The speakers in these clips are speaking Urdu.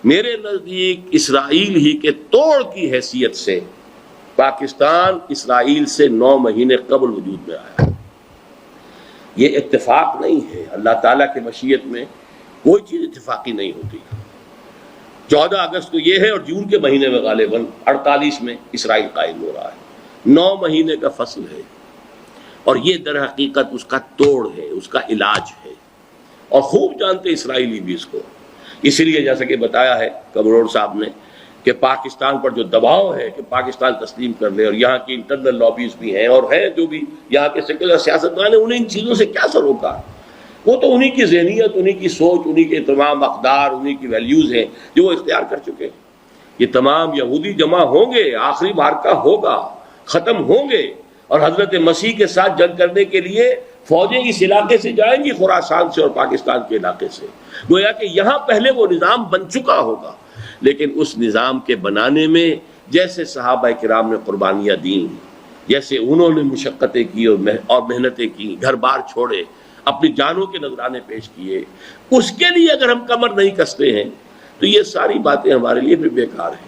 میرے نزدیک اسرائیل ہی کے توڑ کی حیثیت سے پاکستان اسرائیل سے 9 مہینے قبل وجود میں آیا۔ یہ اتفاق نہیں ہے، اللہ تعالیٰ کی مشیت میں کوئی چیز اتفاقی نہیں ہوتی۔ 14 اگست کو یہ ہے اور جون کے مہینے میں غالباً 48 میں اسرائیل قائم ہو رہا ہے۔ 9 مہینے کا فصل ہے، اور یہ در حقیقت اس کا توڑ ہے، اس کا علاج ہے، اور خوب جانتے اسرائیلی بھی اس کو۔ اسی لیے جیسا کہ بتایا ہے کمرور صاحب نے کہ پاکستان پر جو دباؤ ہے کہ پاکستان تسلیم کر لے، اور یہاں کی انٹرنل لابیز بھی ہیں اور ہیں جو بھی یہاں کے سیکولر سیاستدان ہیں، انہیں ان چیزوں سے کیا سر روکا؟ وہ تو انہی کی ذہنیت، انہی کی سوچ، انہی کے تمام اقدار، انہی کی ویلیوز ہیں جو وہ اختیار کر چکے ہیں۔ یہ تمام یہودی جمع ہوں گے، آخری معرکہ ہوگا، ختم ہوں گے، اور حضرت مسیح کے ساتھ جنگ کرنے کے لیے فوجیں اس علاقے سے جائیں گی، خراسان سے اور پاکستان کے علاقے سے۔ گویا کہ یہاں پہلے وہ نظام بن چکا ہوگا، لیکن اس نظام کے بنانے میں جیسے صحابہ کرام نے قربانیاں دیں، جیسے انہوں نے مشقتیں کی اور محنتیں کی، گھر بار چھوڑے، اپنی جانوں کے نذرانے پیش کیے، اس کے لیے اگر ہم کمر نہیں کستے ہیں تو یہ ساری باتیں ہمارے لیے بھی بیکار ہیں۔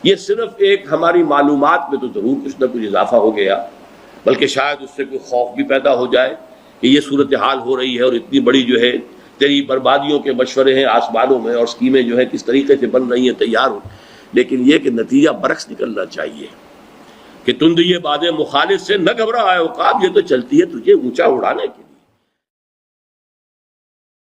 یہ صرف ایک ہماری معلومات میں تو ضرور کچھ نہ کچھ اضافہ ہو گیا، بلکہ شاید اس سے کوئی خوف بھی پیدا ہو جائے کہ یہ صورتحال ہو رہی ہے اور اتنی بڑی جو ہے تیری بربادیوں کے مشورے ہیں آسمانوں میں، اور اسکیمیں جو ہیں کس طریقے سے بن رہی ہیں، تیار ہو، لیکن یہ کہ نتیجہ برعکس نکلنا چاہیے کہ تند یہ باتیں مخالف سے نہ گھبرا ہے، اوقات یہ تو چلتی ہے تجھے اونچا اڑانے کی۔